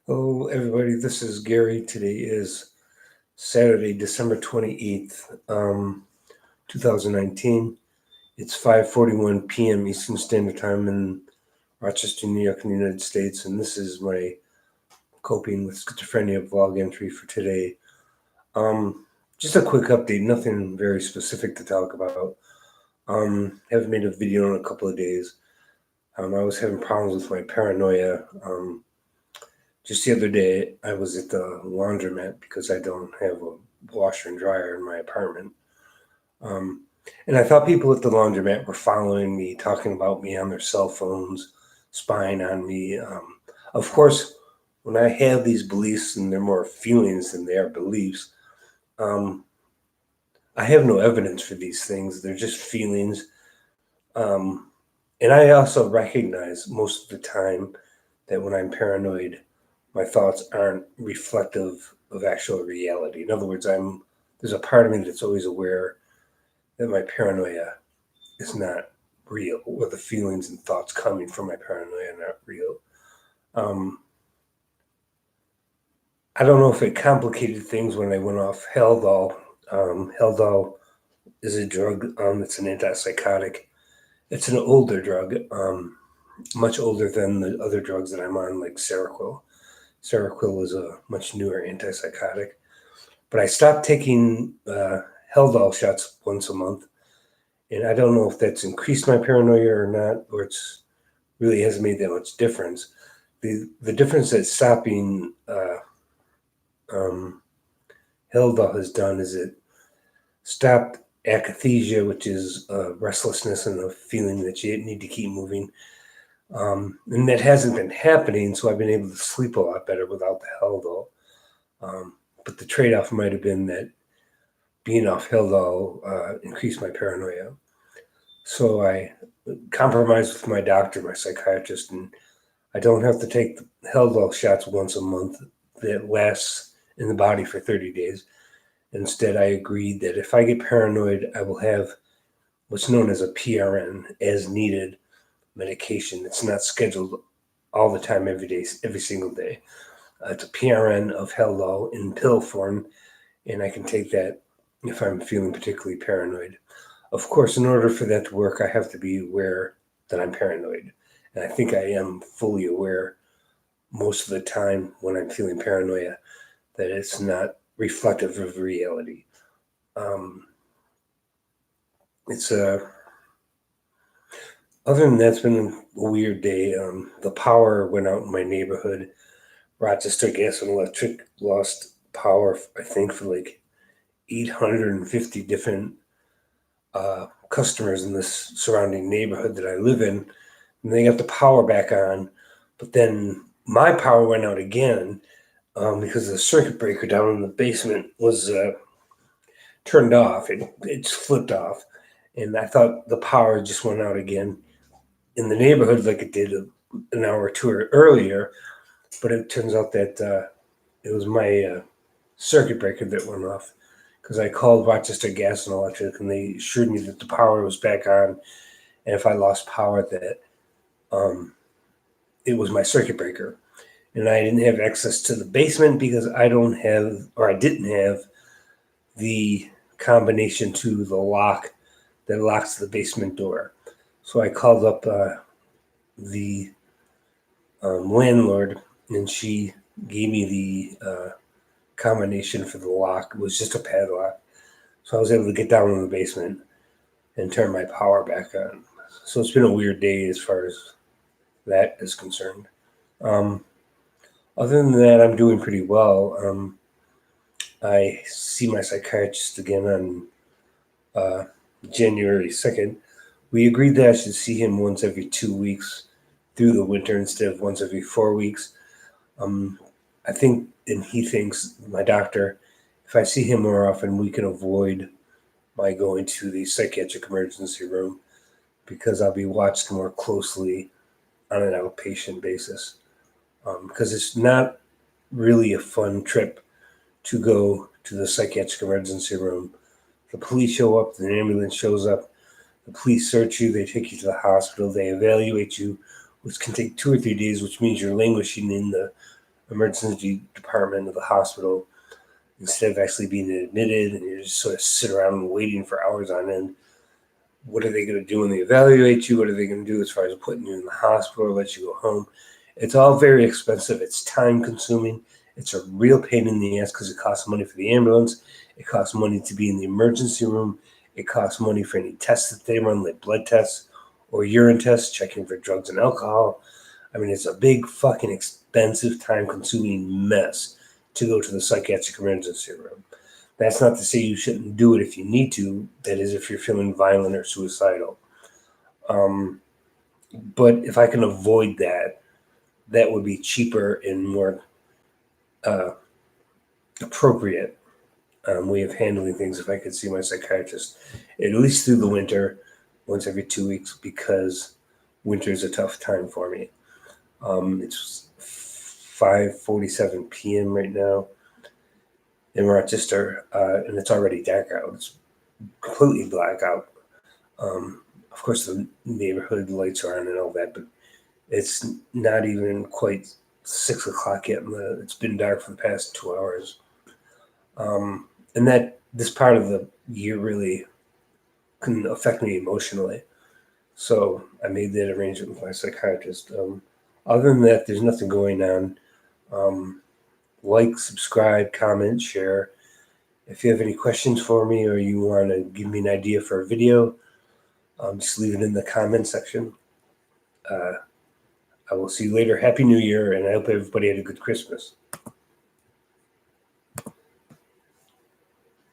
Hello, everybody. This is Gary. Today is Saturday, December 28th, 2019. It's 5:41 p.m. Eastern Standard Time in Rochester, New York, in the United States, and this is my coping with schizophrenia vlog entry for today. Um, just a quick update, nothing very specific to talk about. Haven't made a video in a couple of days. I was having problems with my paranoia. Just the other day, I was at the laundromat because I don't have a washer and dryer in my apartment. Um, and I thought people at the laundromat were following me, talking about me on their cell phones, spying on me. Of course, when I have these beliefs, and they're more feelings than they are beliefs, um, I have no evidence for these things. They're just feelings. Um, and I also recognize most of the time that when I'm paranoid, my thoughts aren't reflective of actual reality. In other words, there's a part of me that's always aware that my paranoia is not real, or the feelings and thoughts coming from my paranoia are not real. Um, I don't know if it complicated things when I went off Haldol. Haldol is a drug that's an antipsychotic. It's an older drug, much older than the other drugs that I'm on, like Seroquel. Seroquel is a much newer antipsychotic. But I stopped taking Haldol shots once a month, and I don't know if that's increased my paranoia or not, or it's really hasn't made that much difference. The difference that stopping um, Haldol has done is it stopped akathisia, which is restlessness and a feeling that you need to keep moving. And that hasn't been happening, so I've been able to sleep a lot better without the Haldol. But the trade-off might have been that being off Haldol increased my paranoia. So I compromised with my doctor, my psychiatrist, and I don't have to take the Haldol shots once a month that lasts in the body for 30 days. Instead, I agreed that if I get paranoid, I will have what's known as a PRN, as needed medication. It's not scheduled all the time, every day, every single day. It's a PRN of Haldol in pill form, and I can take that if I'm feeling particularly paranoid. Of course, in order for that to work, I have to be aware that I'm paranoid. And I think I am fully aware most of the time when I'm feeling paranoia that it's not reflective of reality. Um, it's a Other than that, it's been a weird day. The power went out in my neighborhood. Rochester Gas and Electric lost power, I think, for like 850 different customers in this surrounding neighborhood that I live in. And they got the power back on, but then my power went out again because the circuit breaker down in the basement was turned off. It's flipped off, and I thought the power just went out again in the neighborhood like it did an hour or two earlier. But it turns out that it was my circuit breaker that went off because I called Rochester Gas and Electric, and they assured me that the power was back on, and if I lost power, that um, it was my circuit breaker. And I didn't have access to the basement because I don't have, or I didn't have, the combination to the lock that locks the basement door. So I called up the landlord, and she gave me the combination for the lock. It was just a padlock. So I was able to get down in the basement and turn my power back on. So it's been a weird day as far as that is concerned. Um, Other than that, I'm doing pretty well. I see my psychiatrist again on uh, January 2nd. We agreed that I should see him once every 2 weeks through the winter instead of once every 4 weeks. Um, I think, and he thinks, my doctor, if I see him more often, we can avoid my going to the psychiatric emergency room because I'll be watched more closely on an outpatient basis. Because it's not really a fun trip to go to the psychiatric emergency room. The police show up, the ambulance shows up, the police search you, they take you to the hospital, they evaluate you, which can take 2 or 3 days, which means you're languishing in the emergency department of the hospital instead of actually being admitted, and you just sort of sit around waiting for hours on end. What are they going to do when they evaluate you? What are they going to do as far as putting you in the hospital or let you go home? It's all very expensive. It's time consuming. It's a real pain in the ass because it costs money for the ambulance. It costs money to be in the emergency room. It costs money for any tests that they run, like blood tests or urine tests, checking for drugs and alcohol. I mean, it's a big, fucking expensive, time consuming mess to go to the psychiatric emergency room. That's not to say you shouldn't do it if you need to. That is, if you're feeling violent or suicidal. But if I can avoid that, that would be cheaper and more appropriate way of handling things if I could see my psychiatrist at least through the winter, once every 2 weeks, because winter is a tough time for me. It's 5:47 p.m. right now in Rochester, and it's already dark out. It's completely black out. Of course, the neighborhood lights are on and all that, but it's not even quite 6 o'clock yet. It's been dark for the past 2 hours. And that this part of the year really can affect me emotionally. So I made that arrangement with my psychiatrist. Other than that, there's nothing going on. Like, subscribe, comment, share. If you have any questions for me or you want to give me an idea for a video, just leave it in the comment section. I will see you later. Happy New Year, and I hope everybody had a good Christmas.